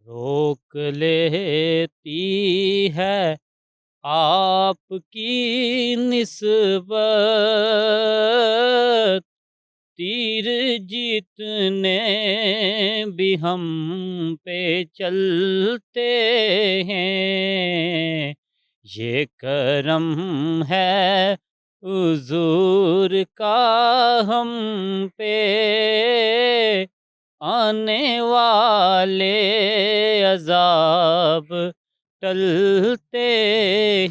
روک لیتی ہے आपकी निस्बत तीर जीतने भी हम पे चलते हैं ये करम है हुजूर का हम पे आने वाले अजाब टलते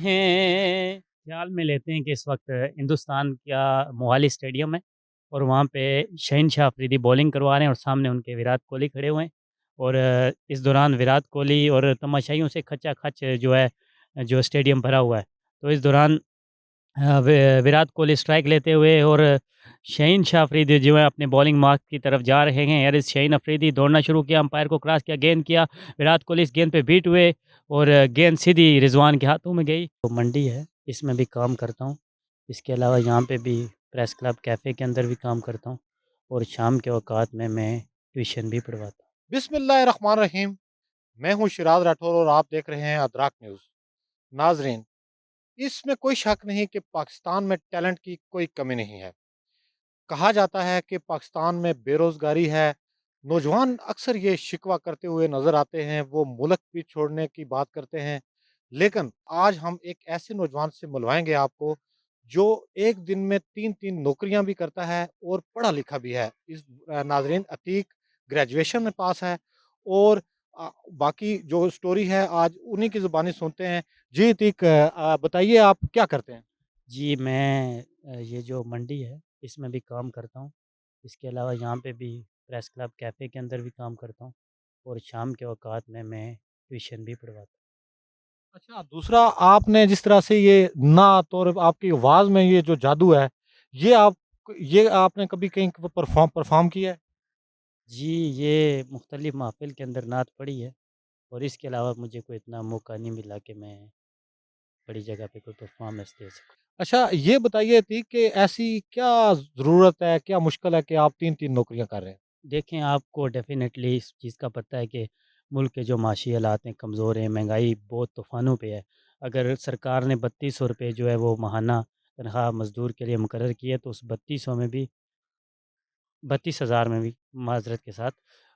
हैं। ख्याल में लेते हैं कि इस वक्त हिंदुस्तान का मोहाली स्टेडियम है और वहाँ पे शहनशाह अफरीदी बॉलिंग करवा रहे हैं और सामने उनके विराट कोहली खड़े हुए हैं और इस दौरान विराट कोहली और तमाशाइयों से खचाखच जो है जो स्टेडियम भरा हुआ है। तो इस दौरान विराट कोहली स्ट्राइक लेते हुए और शाहीन शाह अफरीदी जो है अपने बॉलिंग मार्क की तरफ जा रहे हैं। यार इस शाहीन अफरीदी दौड़ना शुरू किया, अंपायर को क्रॉस किया, गेंद किया, विराट कोहली इस गेंद पे बीट हुए और गेंद सीधी रिजवान के हाथों में गई। तो मंडी है, इसमें भी काम करता हूँ। इसके अलावा यहाँ पे भी प्रेस क्लब कैफ़े के अंदर भी काम करता हूँ और शाम के औकात में मैं ट्यूशन भी पढ़वाता हूँ। बिस्मिल्लाहिर्रहमानिर्रहीम। मैं हूं शिराज राठौर और आप देख रहे हैं अदराक न्यूज़। नाजरीन, इसमें कोई शक नहीं कि पाकिस्तान में टैलेंट की कोई कमी नहीं है। कहा जाता है कि पाकिस्तान में बेरोज़गारी है। नौजवान अक्सर ये शिकवा करते हुए नज़र आते हैं, वो मुल्क भी छोड़ने की बात करते हैं। लेकिन आज हम एक ऐसे नौजवान से मिलवाएँगे आपको, जो एक दिन में 3-3 नौकरियाँ भी करता है और पढ़ा-लिखा भी है। नाज़रीन, अतीक ग्रेजुएशन में पास है और बाकी जो स्टोरी है आज उन्हीं की ज़ुबानी सुनते हैं। जी अतीक, बताइए आप क्या करते हैं? जी, मैं ये जो मंडी है, इसमें भी काम करता हूँ। इसके अलावा यहाँ पे भी प्रेस क्लब कैफ़े के अंदर भी काम करता हूँ और शाम के औकात में मैं ट्यूशन भी पढ़वाता हूँ। अच्छा, दूसरा आपने जिस तरह से ये नात और आपकी आवाज़ में ये जो जादू है, ये आपने कभी कहीं परफ़ॉर्म परफ़ॉर्म किया है? जी, ये मुख्तलिफ़ महफ़िल के अंदर नात पढ़ी है और इसके अलावा मुझे कोई इतना मौका नहीं मिला कि मैं बड़ी जगह पे कोई परफ़ॉर्मेंस दे सकूँ। अच्छा, ये बताइए थी कि ऐसी क्या ज़रूरत है, क्या मुश्किल है कि आप 3-3 नौकरियाँ कर रहे हैं? देखें, आपको डेफ़िनेटली इस चीज़ का पता है कि मुल्क के जो माशी हालात हैं, कमज़ोर हैं, महंगाई बहुत तूफ़ानों पे है। अगर सरकार ने ₹3200 जो है वो माहाना तनख़्वाह मज़दूर के लिए मुकर्रर की है, तो उस 3200 में भी 32,000 में भी माज़रत के साथ,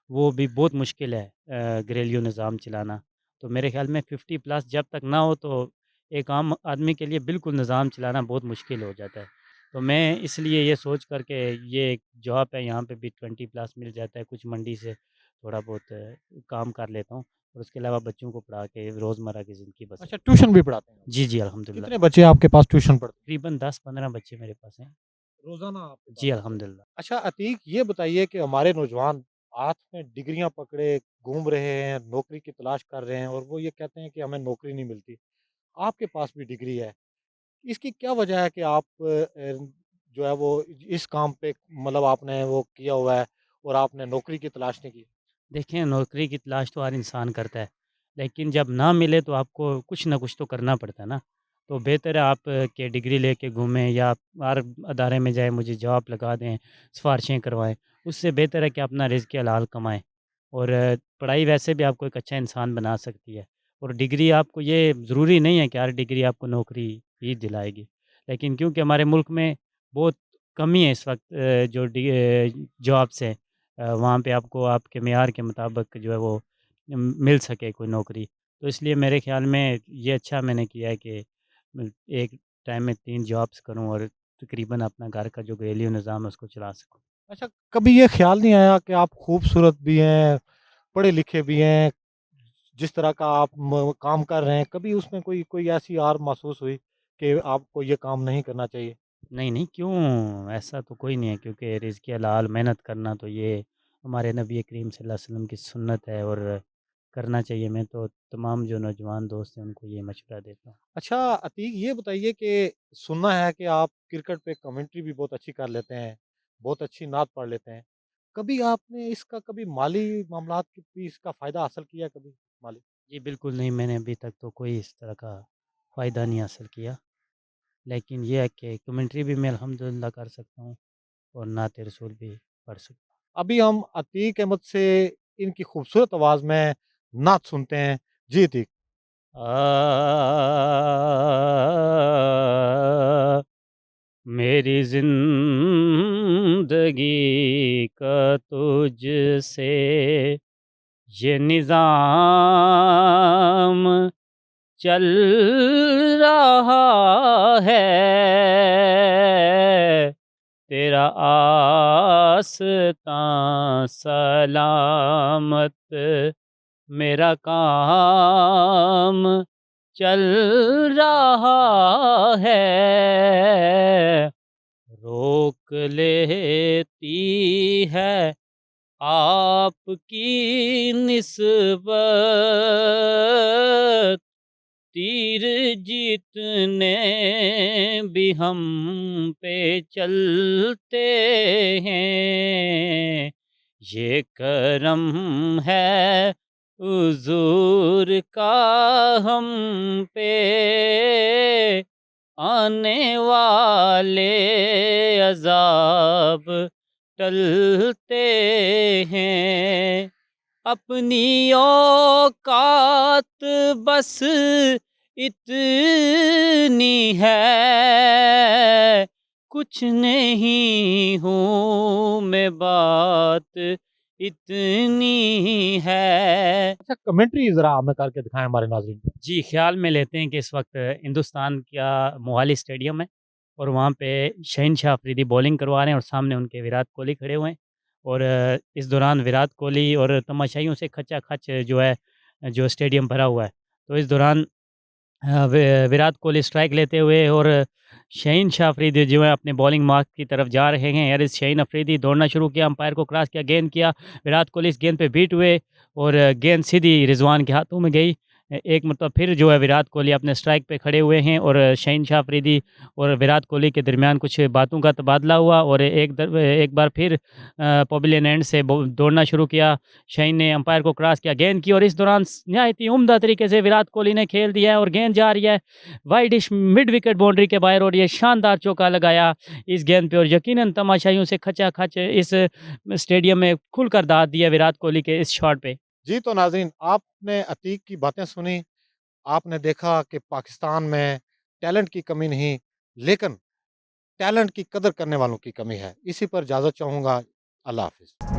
वो भी बहुत मुश्किल है घरेलू निज़ाम चलाना। तो मेरे ख़्याल में 50 प्लस जब तक ना हो तो एक आम आदमी के लिए बिल्कुल निज़ाम चलाना बहुत मुश्किल हो जाता है। तो मैं इसलिए ये सोच कर के ये एक जॉब है यहाँ पे भी 20 प्लस मिल जाता है, कुछ मंडी से थोड़ा बहुत काम कर लेता हूँ और उसके अलावा बच्चों को पढ़ा के रोज़मर्रा की ज़िंदगी बसर। अच्छा, ट्यूशन भी पढ़ाते हैं आप? जी, जी, अल्हम्दुलिल्लाह। कितने बच्चे आपके पास ट्यूशन पढ़ते हैं? तकरीबन 10-15 बच्चे मेरे पास हैं। रोज़ाना आपके पास जी, आते हैं? अल्हम्दुलिल्लाह। अच्छा अतीक, ये बताइए कि हमारे नौजवान हाथ में डिग्रियाँ पकड़े घूम रहे हैं, नौकरी की तलाश कर रहे हैं और वो ये कहते हैं कि हमें नौकरी नहीं मिलती। आपके पास भी डिग्री है। इसकी क्या वजह है कि आप जो है वो इस काम पे मतलब आपने वो किया हुआ है और आपने नौकरी की तलाश नहीं की? देखें, नौकरी की तलाश तो हर इंसान करता है, लेकिन जब ना मिले तो आपको कुछ ना कुछ तो करना पड़ता है ना। तो बेहतर है आप के डिग्री लेके घूमें या हर अदारे में जाएँ, मुझे जॉब लगा दें, सिफ़ारिशें करवाएँ। उससे बेहतर है कि अपना रिज़्क़ हलाल कमाएँ और पढ़ाई वैसे भी आपको एक अच्छा इंसान बना सकती है और डिग्री आपको ये ज़रूरी नहीं है कि हर डिग्री आपको नौकरी ही दिलाएगी। लेकिन क्योंकि हमारे मुल्क में बहुत कमी है इस वक़्त जॉब्स हैं। वहाँ पे आपको आपके मेयार के मुताबिक जो है वो मिल सके कोई नौकरी। तो इसलिए मेरे ख़्याल में ये अच्छा मैंने किया है कि एक टाइम में 3 जॉब्स करूँ और तकरीबन अपना घर का जो घरेलू निज़ाम है उसको चला सकूँ। अच्छा, कभी ये ख़्याल नहीं आया कि आप खूबसूरत भी हैं, पढ़े-लिखे भी हैं, जिस तरह का आप काम कर रहे हैं, कभी उसमें कोई कोई ऐसी आर महसूस हुई कि आपको ये काम नहीं करना चाहिए? नहीं, नहीं, क्यों? ऐसा तो कोई नहीं है क्योंकि रिज़्क़ हलाल मेहनत करना तो ये हमारे नबी करीम सल्लल्लाहु अलैहि वसल्लम की सुन्नत है और करना चाहिए। मैं तो तमाम जो नौजवान दोस्त हैं उनको ये मशवरा देता हूँ। अच्छा अतीक, ये बताइए कि सुना है कि आप क्रिकेट पे कमेंट्री भी बहुत अच्छी कर लेते हैं, बहुत अच्छी नात पढ़ लेते हैं। कभी आपने इसका कभी माली मामलात की भी इसका फ़ायदा हासिल किया है कभी? माली? जी, बिल्कुल नहीं, मैंने अभी तक तो कोई इस तरह का फ़ायदा नहीं हासिल किया। लेकिन ये है कि कमेंट्री भी मैं अल्हम्दुलिल्लाह कर सकता हूँ और नात रसूल भी पढ़ सकता हूँ। अभी हम अतीक अहमद से इनकी खूबसूरत आवाज़ में नात सुनते हैं। जी अतीक। मेरी ज़िंदगी का तुझसे ये निज़ाम चल रहा है, तेरा आस्तां सलामत मेरा काम चल रहा है। रोक लेती है आपकी निस्बत, तीर जीतने भी हम पे चलते हैं। ये करम है हुज़ूर का हम पे, आने वाले अज़ाब टलते हैं। अपनी औकात बस इतनी है, कुछ नहीं हूँ मैं, बात इतनी है। अच्छा, कमेंट्री ज़रा हमें करके दिखाएँ हमारे नाज़रीन को। जी, ख़्याल में लेते हैं कि इस वक़्त हिंदुस्तान का मोहाली स्टेडियम है और वहाँ पे शहनशाह अफ़रीदी बॉलिंग करवा रहे हैं और सामने उनके विराट कोहली खड़े हुए हैं। और इस दौरान विराट कोहली और तमाशाइयों से खचाखच जो है, जो स्टेडियम भरा हुआ है। तो इस दौरान विराट कोहली स्ट्राइक लेते हुए और शाहीन अफरीदी जो है अपने बॉलिंग मार्क की तरफ जा रहे हैं। यार शाहीन अफरीदी दौड़ना शुरू किया, अंपायर को क्रॉस किया, गेंद किया, विराट कोहली इस गेंद पे बीट हुए और गेंद सीधी रिजवान के हाथों में गई। एक मतलब फिर जो है विराट कोहली अपने स्ट्राइक पे खड़े हुए हैं और शाहीन अफरीदी और विराट कोहली के दरमियान कुछ बातों का तबादला हुआ और एक बार फिर पवेलियन एंड से दौड़ना शुरू किया। शाहीन ने अंपायर को क्रॉस किया, गेंद की और इस दौरान नहायत ही उम्दा तरीके से विराट कोहली ने खेल दिया है और गेंद जा रही है वाइडिश मिड विकेट बाउंड्री के बाहर और ये शानदार चौका लगाया इस गेंद पे और यकीनन तमाशाइयों से खचाखच इस स्टेडियम में खुलकर दाद दिया विराट कोहली के इस शॉट पे। जी, तो नाज़रीन, आपने अतीक की बातें सुनी, आपने देखा कि पाकिस्तान में टैलेंट की कमी नहीं, लेकिन टैलेंट की कदर करने वालों की कमी है। इसी पर इजाज़त चाहूँगा। अल्लाह हाफ़िज़।